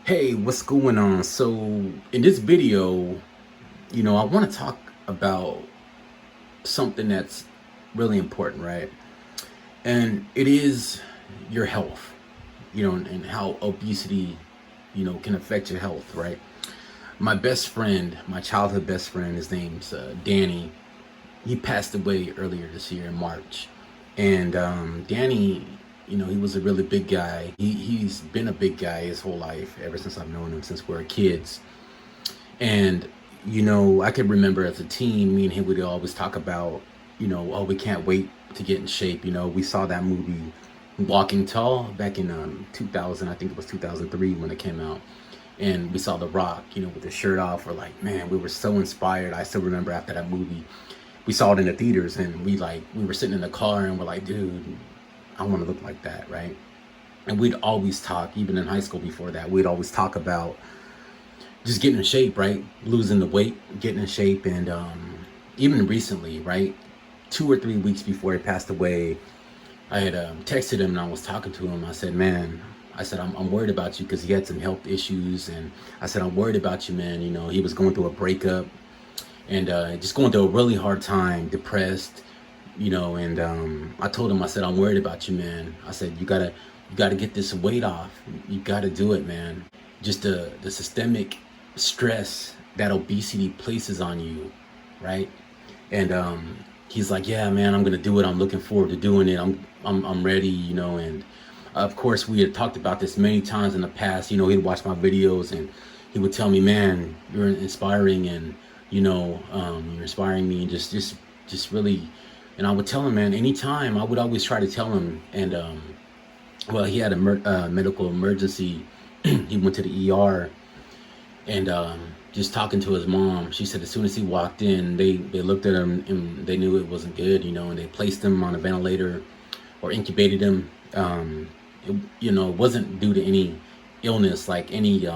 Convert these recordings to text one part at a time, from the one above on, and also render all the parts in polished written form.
Hey, what's going on? So, in this video, I want to talk about something that's really important, right? And it is your health, and how obesity, can affect your health, right? My best friend, my childhood best friend, his name's Danny. He passed away earlier this year in March. And Danny, he was a really big guy. He's been a big guy his whole life, ever since I've known him, since we were kids. And, I could remember as a teen, me and him would always talk about, oh, we can't wait to get in shape. We saw that movie Walking Tall back in 2000, I think it was 2003 when it came out. And we saw The Rock, with his shirt off. We're like, man, we were so inspired. I still remember after that movie, we saw it in the theaters and we were sitting in the car and we're like, dude, I want to look like that, right? And we'd always talk, even in high school before that, we'd always talk about just getting in shape, right? Losing the weight, getting in shape. And even recently, right? 2 or 3 weeks before he passed away, I had texted him and I was talking to him. I said, man, I'm worried about you because he had some health issues. And I said, I'm worried about you, man. He was going through a breakup and just going through a really hard time, depressed, and I told him, I said, I'm worried about you, man. I said, you gotta get this weight off. You gotta do it, man. Just the systemic stress that obesity places on you, right? And he's like, yeah, man, I'm gonna do it. I'm looking forward to doing it. I'm ready, and of course we had talked about this many times in the past. He'd watch my videos and he would tell me, man, you're inspiring, and you're inspiring me, and just really. And I would tell him, man, anytime. I would always try to tell him. And well, he had a medical emergency. He went to the ER, and just talking to his mom, she said as soon as he walked in, they looked at him and they knew it wasn't good, and they placed him on a ventilator or incubated him. It wasn't due to any illness, like any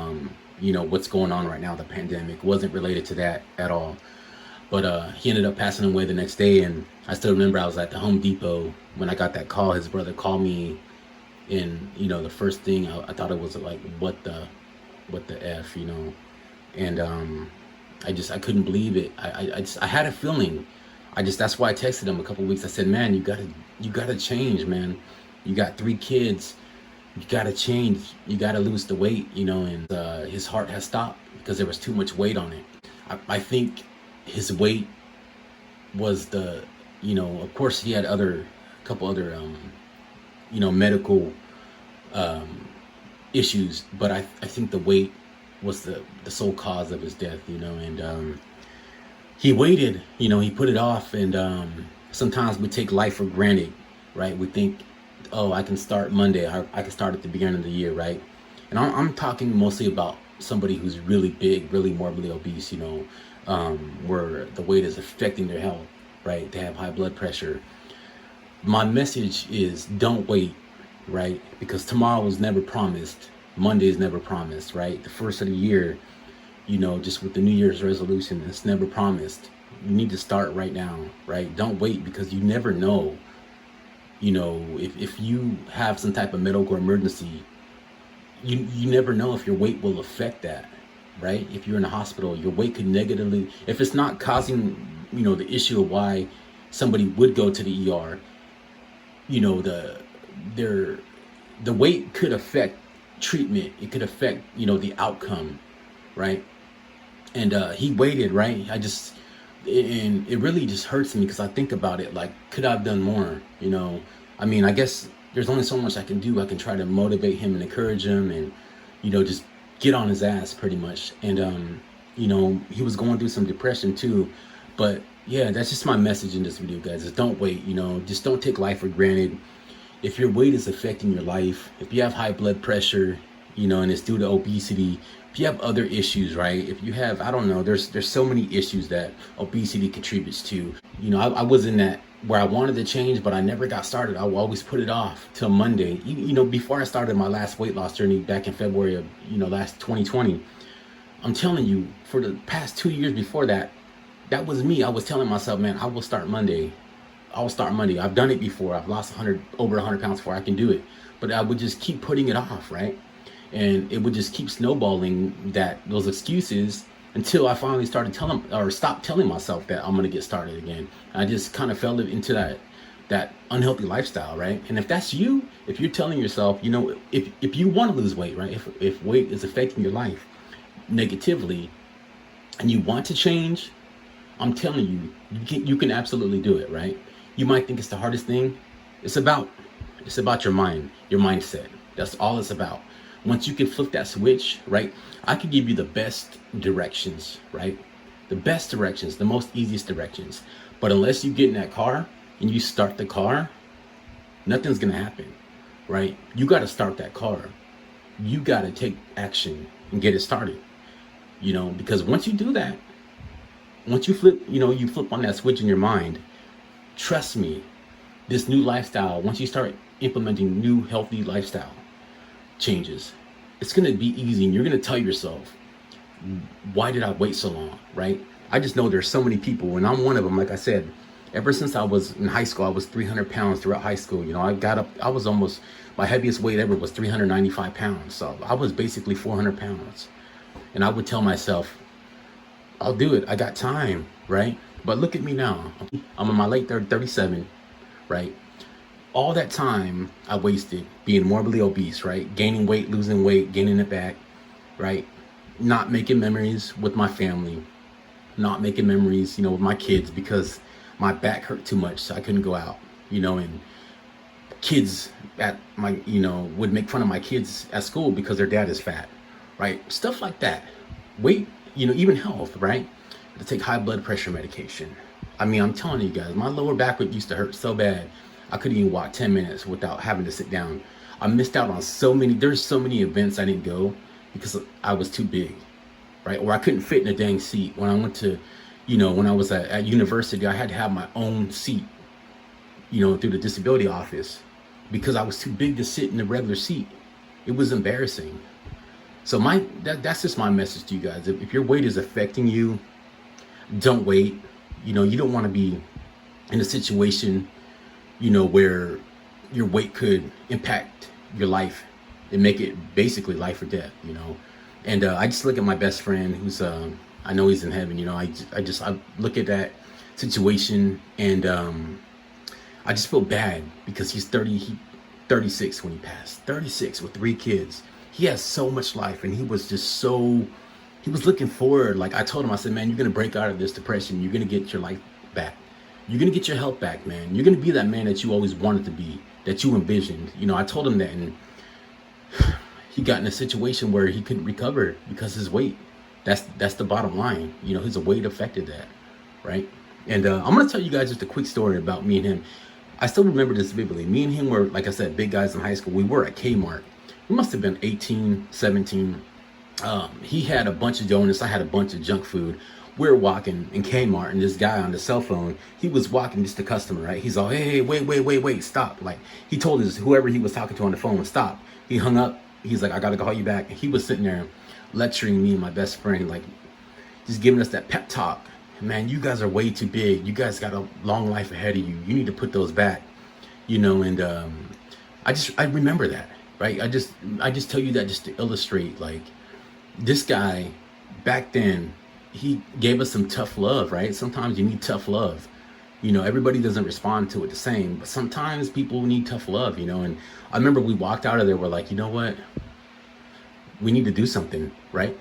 what's going on right now, the pandemic wasn't related to that at all. But he ended up passing away the next day, and I still remember I was at the Home Depot when I got that call. His brother called me, and the first thing I thought it was like, what the f, and I couldn't believe it. I had a feeling. That's why I texted him a couple weeks. I said, man, you gotta change, man. You got 3 kids. You gotta change. You gotta lose the weight, and his heart has stopped because there was too much weight on it. I think his weight was of course he had couple other medical issues, but I think the weight was the sole cause of his death, and he waited, he put it off. And sometimes we take life for granted, right? We think, oh, I can start Monday, I can start at the beginning of the year, right? And I'm talking mostly about somebody who's really big, really morbidly obese, where the weight is affecting their health, right? They have high blood pressure. My message is, don't wait, right? Because tomorrow is never promised. Monday is never promised, right? The first of the year, just with the New Year's resolution, it's never promised. You need to start right now, right? Don't wait, because you never know, if you have some type of medical emergency, you never know if your weight will affect that, right? If you're in a hospital, your weight could negatively, if it's not causing, the issue of why somebody would go to the ER, their the weight could affect treatment. It could affect, the outcome, right? And he waited, right? And it really just hurts me because I think about it like, could I have done more? I guess there's only so much I can do. I can try to motivate him and encourage him, and just get on his ass pretty much. And he was going through some depression too. But yeah, that's just my message in this video, guys, is don't wait. Just don't take life for granted. If your weight is affecting your life, if you have high blood pressure, and it's due to obesity, if you have other issues, right? If you have, I don't know, there's so many issues that obesity contributes to. I was in that where I wanted to change, but I never got started. I will always put it off till Monday. Before I started my last weight loss journey back in February of, last 2020, I'm telling you, for the past 2 years before that, that was me. I was telling myself, man, I will start Monday. I'll start Monday. I've done it before. I've lost over 100 pounds before. I can do it. But I would just keep putting it off, right? And it would just keep snowballing those excuses until I finally started telling or stopped telling myself that I'm gonna get started again. I just kind of fell into that unhealthy lifestyle, right? And if that's you, if you're telling yourself, if you want to lose weight, right? If weight is affecting your life negatively and you want to change, I'm telling you, you can absolutely do it, right? You might think it's the hardest thing. It's about your mind, your mindset. That's all it's about. Once you can flip that switch, right? I can give you the best directions, right? The best directions, the most easiest directions. But unless you get in that car and you start the car, nothing's gonna happen, right? You gotta start that car. You gotta take action and get it started, because once you do that, once you flip, you flip on that switch in your mind, trust me, this new lifestyle, once you start implementing new healthy lifestyle changes, it's going to be easy. And you're going to tell yourself, why did I wait so long, right? I just know there's so many people, and I'm one of them. Like I said, ever since I was in high school, I was 300 pounds throughout high school. I was almost, my heaviest weight ever was 395 pounds. So I was basically 400 pounds. And I would tell myself, I'll do it. I got time, right? But look at me now. I'm in my late 37, right? All that time I wasted being morbidly obese, right? Gaining weight, losing weight, gaining it back, right? Not making memories with my family, not making memories, with my kids because my back hurt too much, so I couldn't go out, and kids at my, would make fun of my kids at school because their dad is fat, right? Stuff like that. Weight, even health, right? To take high blood pressure medication. I mean, I'm telling you guys, my lower back used to hurt so bad, I couldn't even walk 10 minutes without having to sit down. I missed out on there's so many events I didn't go because I was too big, right? Or I couldn't fit in a dang seat. When I went to, when I was at university, I had to have my own seat, through the disability office because I was too big to sit in a regular seat. It was embarrassing. So that's just my message to you guys. If your weight is affecting you, don't wait. You don't want to be in a situation, where your weight could impact your life and make it basically life or death, And I just look at my best friend who's, I know he's in heaven, I look at that situation and I just feel bad because he's 36 when he passed, 36 with 3 kids. He has so much life and he was looking forward. Like I told him, I said, man, you're going to break out of this depression. You're going to get your life back. You're going to get your health back, man. You're going to be that man that you always wanted to be, that you envisioned. I told him that, and he got in a situation where he couldn't recover because his weight. That's the bottom line. His weight affected that, right? And I'm going to tell you guys just a quick story about me and him. I still remember this vividly. Me and him were, like I said, big guys in high school. We were at Kmart. We must have been 18, 17. He had a bunch of donuts. I had a bunch of junk food. We were walking in Kmart, and this guy on the cell phone, he was walking just the customer, right? He's all, hey, wait, stop. Like, he told whoever he was talking to on the phone, stop. He hung up. He's like, I got to call you back. And he was sitting there lecturing me and my best friend, like, just giving us that pep talk. Man, you guys are way too big. You guys got a long life ahead of you. You need to put those back, and I remember that, right? I just tell you that just to illustrate, like, this guy back then, he gave us some tough love, right? Sometimes you need tough love. Everybody doesn't respond to it the same, but sometimes people need tough love, and I remember we walked out of there, we're like, you know what? We need to do something, right?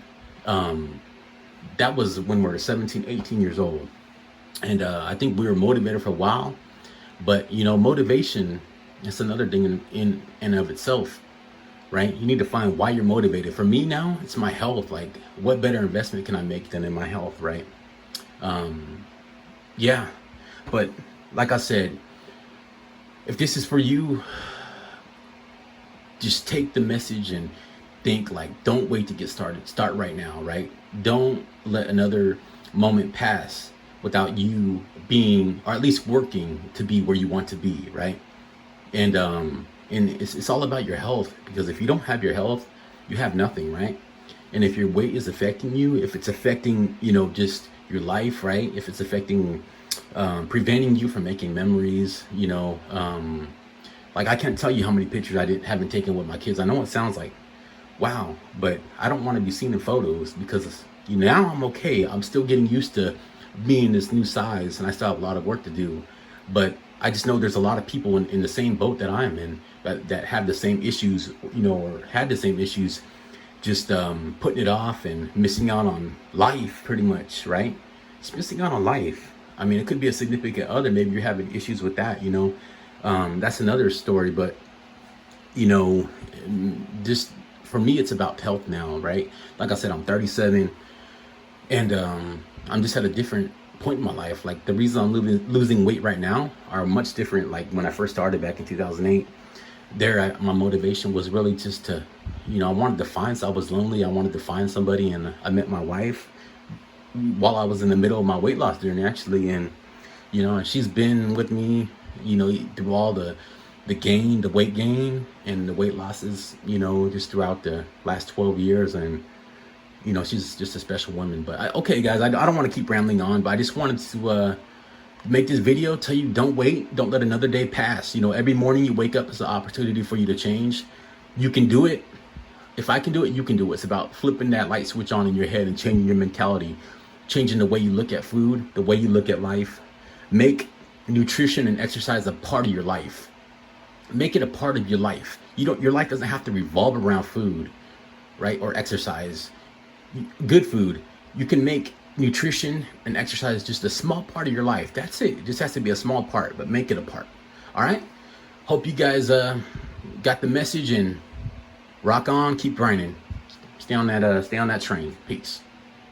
That was when we were 17, 18 years old. And I think we were motivated for a while, but motivation is another thing in and of itself. Right? You need to find why you're motivated. For me now, it's my health. Like, what better investment can I make than in my health, right? Yeah. But like I said, if this is for you, just take the message and think, like, don't wait to get started. Start right now, right? Don't let another moment pass without you being, or at least working to be where you want to be, right? And it's all about your health, because if you don't have your health, you have nothing, right? And if your weight is affecting you, if it's affecting, just your life, right? If it's affecting, preventing you from making memories, like I can't tell you how many pictures I haven't taken with my kids. I know it sounds like wow. But I don't want to be seen in photos because now I'm okay. I'm still getting used to being this new size, and I still have a lot of work to do. But I just know there's a lot of people in the same boat that I am in, that have the same issues, or had the same issues, just putting it off and missing out on life, pretty much, right? It's missing out on life. I mean, it could be a significant other. Maybe you're having issues with that. That's another story. But you know, just for me, it's about health now, right? Like I said, I'm 37, and I'm just at a different point in my life. Like the reason I'm losing weight right now are much different. Like when I first started back in 2008, my motivation was really just to, I wanted to find. So I was lonely. I wanted to find somebody, and I met my wife while I was in the middle of my weight loss journey, actually, and and she's been with me, through all the weight gain and the weight losses, just throughout the last 12 years. And she's just a special woman. But okay, guys, I don't want to keep rambling on, but I just wanted to make this video, tell you, don't wait. Don't let another day pass. Every morning you wake up is an opportunity for you to change. You can do it. If I can do it, you can do it. It's about flipping that light switch on in your head and changing your mentality, changing the way you look at food, the way you look at life. Make nutrition and exercise a part of your life. Make it a part of your life. Your life doesn't have to revolve around food, right? Or exercise. Good food. You can make nutrition and exercise just a small part of your life. That's it. It just has to be a small part, but make it a part. All right? Hope you guys got the message, and rock on, keep grinding. Stay on that train. Peace.